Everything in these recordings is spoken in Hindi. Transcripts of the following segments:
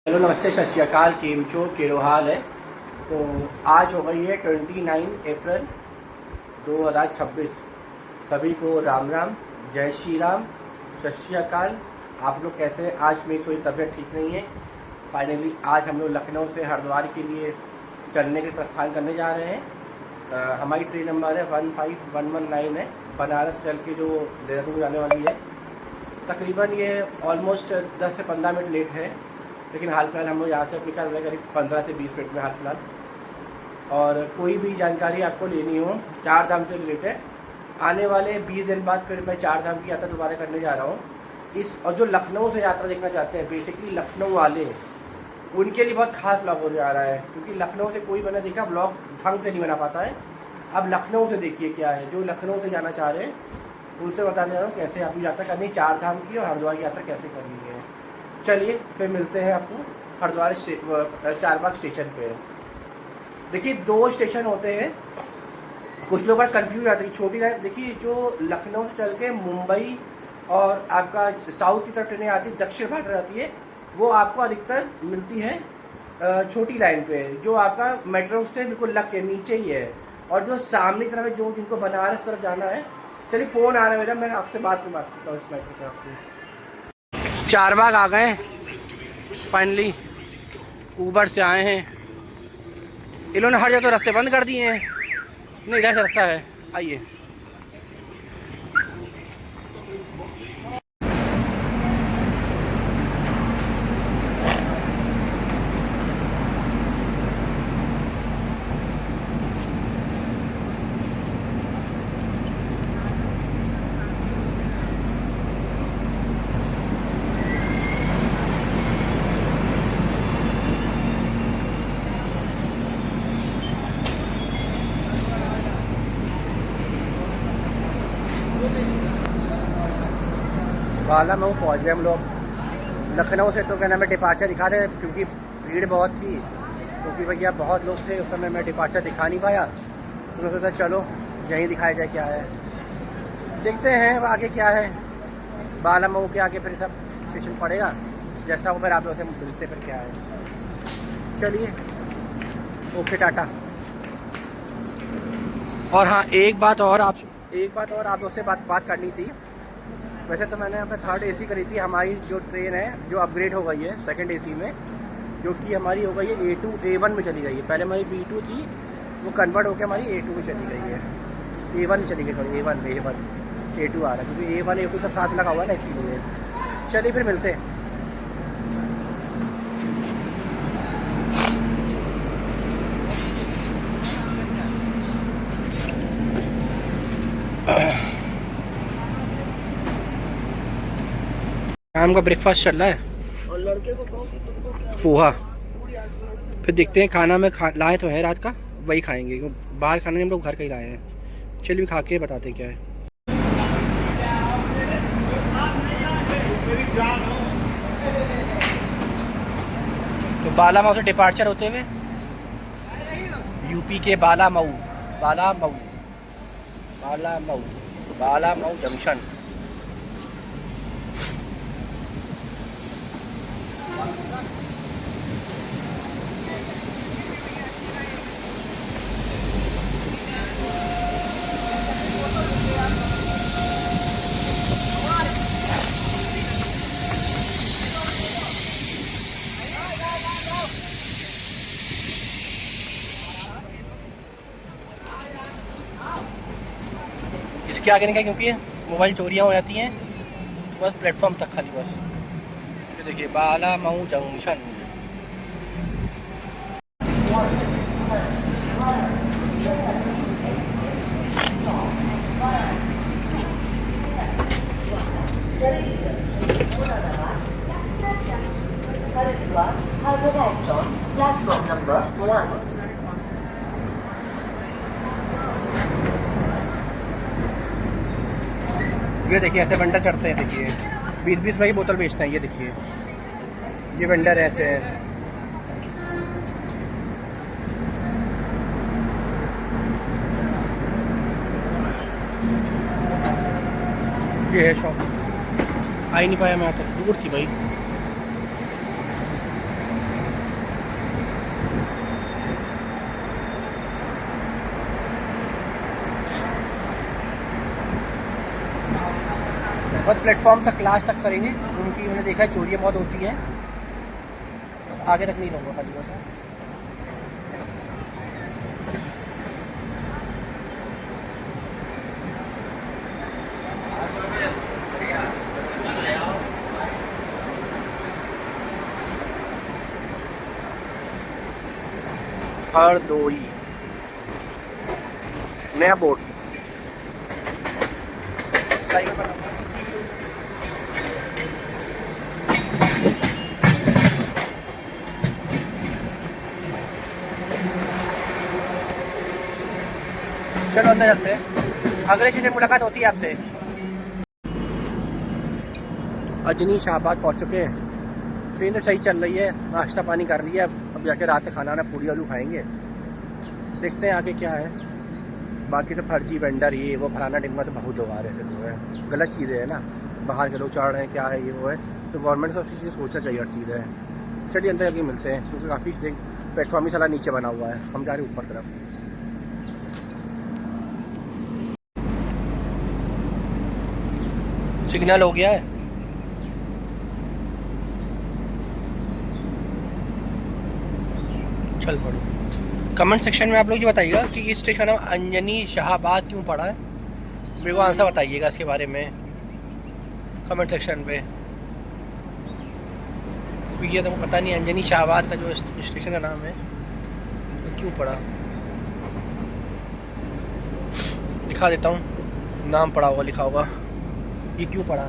हेलो नमस्ते सत श्री अकाल केमचो केरो हाल है। तो आज हो गई है 29 अप्रैल 2026। सभी को राम राम, जय श्री राम, सत श्री अकाल। आप लोग कैसे हैं? आज मेरी थोड़ी तबीयत ठीक नहीं है। फाइनली आज हम लोग लखनऊ से हरिद्वार के लिए चलने के प्रस्थान करने जा रहे हैं। हमारी ट्रेन नंबर है 15119 है। बनारस चल के जो देहरादून जाने वाली है। तकरीबन ये ऑलमोस्ट 10 से 15 मिनट लेट है, लेकिन हाल फिलहाल हम लोग यहाँ से निकल रहे करीब 15 से 20 मिनट में हाल फिलहाल। और कोई भी जानकारी आपको लेनी हो, चार धाम से रिलेटेड, आने वाले 20 दिन बाद फिर मैं चार धाम की यात्रा दोबारा करने जा रहा हूँ। और जो लखनऊ से यात्रा देखना चाहते हैं, बेसिकली लखनऊ वाले, उनके लिए बहुत खास ब्लॉग होने जा रहा है, क्योंकि लखनऊ से कोई बना देखा ब्लॉग ढंग से नहीं बना पाता है। अब लखनऊ से देखिए क्या है, जो लखनऊ से जाना चाह रहे हैं उनसे बताने जा रहा हूँ कैसे आपकी यात्रा करनी है, चार धाम की और हरिद्वार की यात्रा कैसे करनी है। चलिए फिर मिलते हैं आपको हरिद्वार चारबाग स्टेशन पे। देखिए दो स्टेशन होते हैं, कुछ लोग बड़ा कन्फ्यूज जाते हैं। छोटी लाइन देखिए, जो लखनऊ से चल के मुंबई और आपका साउथ की तरफ ट्रेनें आती है, दक्षिण भारत आती है, वो आपको अधिकतर मिलती है छोटी लाइन पे, जो आपका मेट्रो से बिल्कुल लग के नीचे ही है। और जो सामने तरफ है, जो जिनको बनारस तरफ जाना है, चलिए फ़ोन आ रहा है मेरा, मैं आपसे बात करता हूँ इस मैटर पर। आपसे चारबाग आ गए फाइनली, ऊबर से आए हैं। इन्होंने हर जगह तो रास्ते बंद कर दिए हैं। नहीं, इधर से रास्ता है, आइए। बाला मऊ पहुँच गए हम लोग। लखनऊ से तो क्या नाम है डिपार्चर दिखा रहे, क्योंकि भीड़ बहुत थी, क्योंकि भैया बहुत लोग थे उस समय, मैं डिपार्चर दिखा नहीं पाया। तो मैं सोचा चलो यहीं दिखाया जाए क्या है, देखते हैं आगे क्या है। बाला मऊ के आगे फिर सब स्टेशन पड़ेगा, जैसा वो फिर आप लोग से मिलते फिर क्या है। चलिए ओके, टाटा। और हाँ, एक बात और आप लोग से बात करनी थी। वैसे तो मैंने यहाँ पे थर्ड एसी करी थी। हमारी जो ट्रेन है जो अपग्रेड हो गई है सेकंड एसी में, जो कि हमारी हो गई है A2 A1 में चली गई है। पहले हमारी B2 थी, वो कन्वर्ट होकर हमारी A2 में चली गई है, A1 में चली गई, सॉरी A1 A2 आ रहा है, क्योंकि A1 A2 सब साथ लगा हुआ है ना, इसीलिए। चलिए फिर मिलते हैं। शाम का ब्रेकफास्ट चल रहा है और लड़के को कहो कि तुमको क्या पोहा। फिर देखते हैं, खाना में लाए तो है रात का, वही खाएंगे। बाहर खाना नहीं, हम लोग घर का ही लाए हैं। चलिए खा के बताते क्या है। तो बाला मऊ से डिपार्चर होते हुए यूपी के बाला मऊ जंक्शन। इसके आगे नहीं गए, क्योंकि मोबाइल चोरियाँ हो जाती हैं। तो बस प्लेटफॉर्म तक खाली बस। ये देखिए बाला मऊ जंक्शन। Platform number 1। ये देखिए ऐसे वेंडर चढ़ते हैं, देखिए 20-20 रुपये की बोतल बेचते हैं। ये देखिए ये वेंडर ऐसे है। ये है शॉप, आ ही नहीं पाया मैं, तो दूर थी भाई। बस प्लेटफॉर्म तक लास्ट तक करेंगे। उनकी उन्होंने देखा है चोरियाँ बहुत होती हैं, आगे तक नहीं लूँगा खाली बस। हरदोई नया बोर्ड सही में बना हुआ है। चलो अंदर चलते हैं, अगले स्टेशन मुलाकात होती है आपसे। अजनी शाहबाद पहुंच चुके हैं। ट्रेन तो सही चल रही है, नाश्ता पानी कर रही है। अब जाके रात में खाना पूड़ी आलू खाएंगे, देखते हैं आगे क्या है। बाकी तो फर्जी वेंडर ये वो फलाना टिम्मा तो बहुत लोग आ रहे हैं, गलत चीज़ें हैं ना। बाहर के लोग चढ़ रहे हैं, क्या है ये वो है, तो गवर्नमेंट को चीज़ सोचना चाहिए हर चीज़ है। चलिए अंदर जाके मिलते हैं, क्योंकि काफ़ी प्लेटफॉर्म ही साला नीचे बना हुआ है, हम जा रहे हैं ऊपर तरफ। सिग्नल हो गया है। चल पड़ो। कमेंट सेक्शन में आप लोग ये बताइएगा कि इस स्टेशन में अंजनी शाहबाद क्यों पड़ा है, मेरे को आंसर बताइएगा इसके बारे में कमेंट सेक्शन पे। ये तो पता नहीं अंजनी शाहबाद का जो स्टेशन का नाम है तो क्यों पड़ा। दिखा देता हूँ, नाम पड़ा होगा, लिखा होगा ये क्यों पड़ा।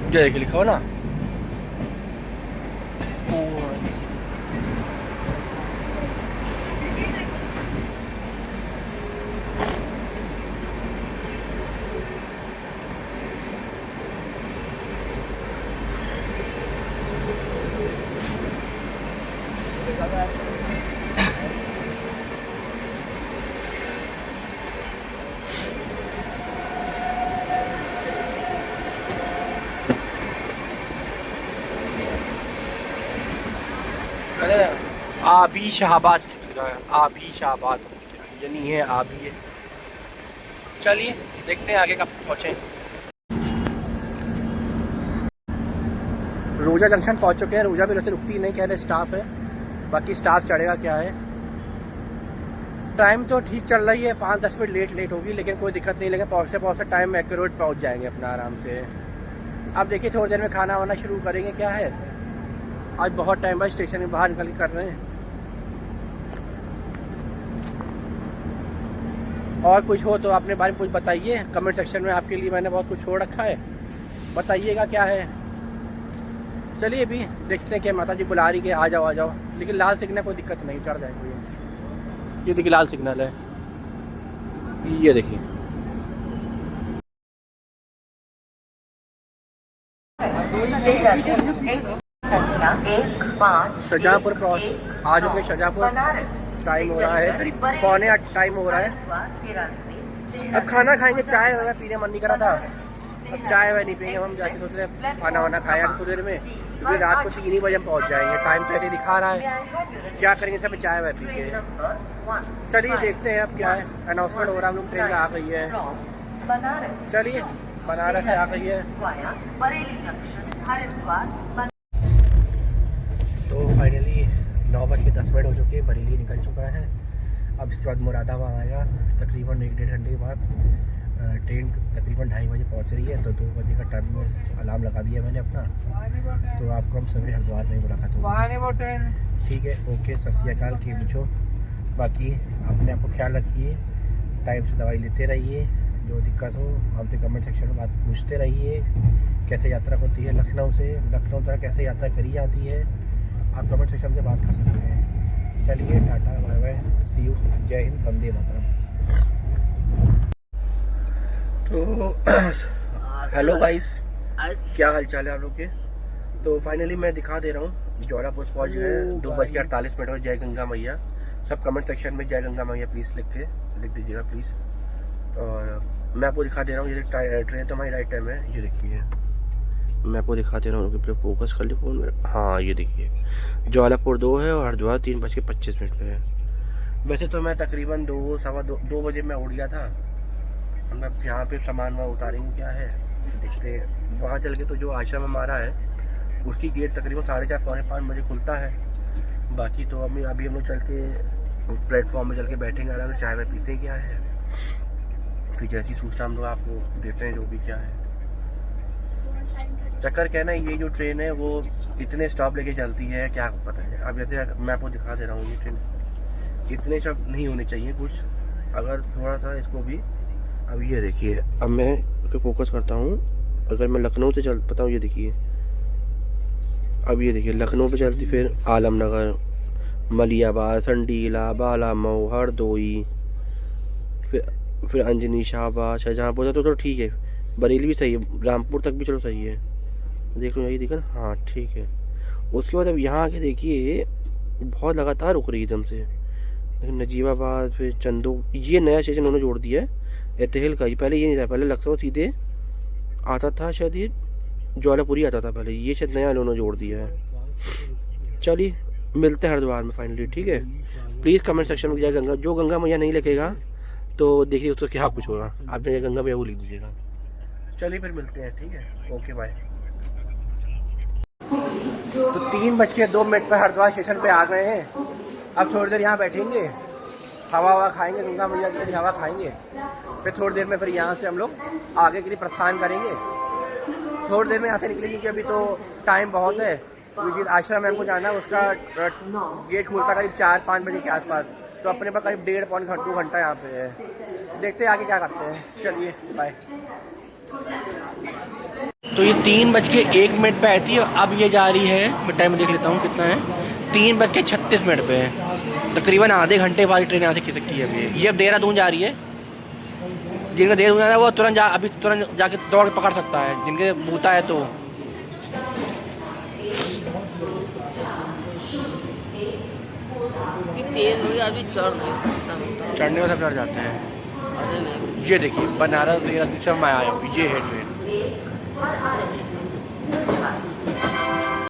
जो देखिए लिखा हो ना, आबी शाहबाद, आबी शाहबाद यानी है आबी है। चलिए देखते हैं आगे कब पहुँचे। रोजा जंक्शन पहुँच चुके हैं। रोजा भी वैसे रुकती नहीं, कह रहे स्टाफ है, बाकी स्टाफ चढ़ेगा क्या है। टाइम तो ठीक चल रही है, 5-10 मिनट लेट होगी, लेकिन कोई दिक्कत नहीं, लेकिन पहुँचते टाइम एक्यूरेट पहुँच जाएंगे अपना आराम से। अब देखिए थोड़ी देर में खाना वाना शुरू करेंगे। क्या है आज बहुत टाइम बाद स्टेशन में बाहर निकल के कर रहे हैं। और कुछ हो तो अपने बारे में कुछ बताइए कमेंट सेक्शन में, आपके लिए मैंने बहुत कुछ छोड़ रखा है, बताइएगा क्या है। चलिए अभी देखते हैं कि माता जी बुला रही कि आ जाओ आ जाओ, लेकिन लाल सिग्नल कोई दिक्कत नहीं, चढ़ जाएंगे। ये देखिए लाल सिग्नल है, ये देखिए। शाहजहाँपुर आ चुके, शाहजहाँपुर। टाइम हो रहा है करीब 7:45 टाइम हो रहा है। अब खाना खाएंगे, चाय वगैरह पीने मन नहीं करा था, अब चाय वह नहीं पियेंगे। हम जाके सोच रहे हैं खाना वाना खाया थोड़ी देर में, क्योंकि रात को 3 ही बजे हम पहुँच जाएंगे। टाइम तो ऐसे दिखा रहा है, क्या करेंगे सब चाय वह पी के। चलिए देखते हैं अब क्या है। अनाउंसमेंट हो रहा है, हम लोग ट्रेन में आ गई है। चलिए बनारस से आ गई है। तो फाइनली 9:10 हो चुके हैं, बरेली निकल चुका है। अब इसके बाद मुरादाबाद आएगा, तकरीबन 1-1.5 घंटे के बाद। ट्रेन तकरीबन 2:30 बजे पहुंच रही है, तो 2 बजे का टाइम में अलार्म लगा दिया मैंने अपना। तो आपको हम सभी हरिद्वार में मुलाकात होगी, ठीक है। ओके, सत श्री अकाल, की पूछो। बाकी अपने आप को ख्याल रखिए, टाइम से दवाई लेते रहिए, जो दिक्कत हो हमसे कमेंट सेक्शन में बात पूछते रहिए। कैसे यात्रा होती है लखनऊ से, लखनऊ तक कैसे यात्रा करी जाती है, आप कमेंट सेक्शन से बात कर सकते हैं। चलिए tata bye bye, see you, जय हिंद, वंदे मातरम। तो हेलो गाइस, क्या हाल चाल है आप लोग के। तो फाइनली मैं दिखा दे रहा हूँ, जौलापुर पहुँच गए। 2:48 और जय गंगा मैया। सब कमेंट सेक्शन में जय गंगा मैया प्लीज़ लिख दीजिएगा प्लीज़। और मैं आपको दिखा दे रहा हूँ, ये ट्रेन तो हमारी राइट टाइम है, ये देखिए मैं आपको दिखा दे रहा हूँ। फोकस कर ली फोन में, हाँ ये देखिए जौलापुर 2 है और हरिद्वार 3:25 पे है। वैसे तो मैं तकरीबन 2 बजे मैं उठ गया था। अब मैं यहाँ पे सामान वहाँ उतारेंगे क्या है देखते हैं। वहाँ चल के तो जो आश्रम हमारा है उसकी गेट तकरीबन 4:30 पौने 5 बजे खुलता है। बाकी तो अभी हम लोग चल के प्लेटफॉर्म में चल के बैठेंगे, आराम से चाय वाय पीते क्या है, फिर जैसी सूचना हम लोग आपको देते हैं जो भी क्या है। चक्कर क्या है ना, ये जो ट्रेन है वो इतने स्टॉप लेके चलती है क्या पता है। अब जैसे मैं आपको दिखा दे रहा हूँ, ये ट्रेन इतने स्टॉप नहीं होने चाहिए कुछ, अगर थोड़ा सा इसको भी। अब ये देखिए, अब मैं उसको फोकस करता हूँ। अगर मैं लखनऊ से चल पता हूँ, ये देखिए, अब ये देखिए लखनऊ पे चलती, फिर आलमनगर, मलियाबाद, संडीला, बालामऊ, हरदोई, फिर अंजनी, शाहबाद, शाहजहाँपुर तो ठीक है। बरेली भी सही है, रामपुर तक भी चलो सही है। देख लो, यही देखा ना, हाँ ठीक है। उसके बाद अब यहाँ आके देखिए बहुत लगातार रुक रही है एकदम से। लेकिन नजीबाबाद, फिर चंदो, ये नया स्टेशन उन्होंने जोड़ दिया है एतहल का। पहले ये नहीं था, पहले लखनऊ सीधे आता था, शायद ये ज्वालापुरी आता था पहले, ये शायद नया उन्होंने जोड़ दिया है। चलिए मिलते हैं हरिद्वार में फाइनली, ठीक है। प्लीज़ कमेंट सेक्शन में जय गंगा, जो गंगा मैया नहीं लिखेगा तो देखिए उसको क्या कुछ होगा। आप जय गंगा मैया वो लिख दीजिएगा। चलिए फिर मिलते हैं, ठीक है, ओके बाय। तो 3:02 पर हरिद्वार स्टेशन पे आ गए हैं। अब थोड़ी देर यहाँ बैठेंगे, हवा खाएंगे, गंगा मैया की हवा खाएंगे। फिर थोड़ी देर में फिर यहाँ से हम लोग आगे के लिए प्रस्थान करेंगे। थोड़ी देर में यहाँ से निकलेंगे क्योंकि अभी तो टाइम बहुत है। जिस आश्रम में हमको जाना है उसका गेट खुलता करीब 4-5 बजे के आसपास, तो अपने पास करीब 1.5-2 घंटा यहाँ पे है। देखते हैं आगे क्या करते हैं, चलिए बाय। तो ये 3:01 पे आई थी, अब ये जा रही है, मैं टाइम देख लेता हूँ कितना है, 3:36 पे है। तकरीबन आधे घंटे बाद ट्रेन यहाँ से खिसकती है। ये अब देहरादून जा रही है। जिनका देहरादून जाना है वो अभी तुरंत जाके दौड़ के पकड़ सकता है, जिनके बूता है तो। चढ़ने वाला चढ़ जाते हैं। ये देखिए बनारस देहरादून से मैं आया हूँ, ये है ट्रेन।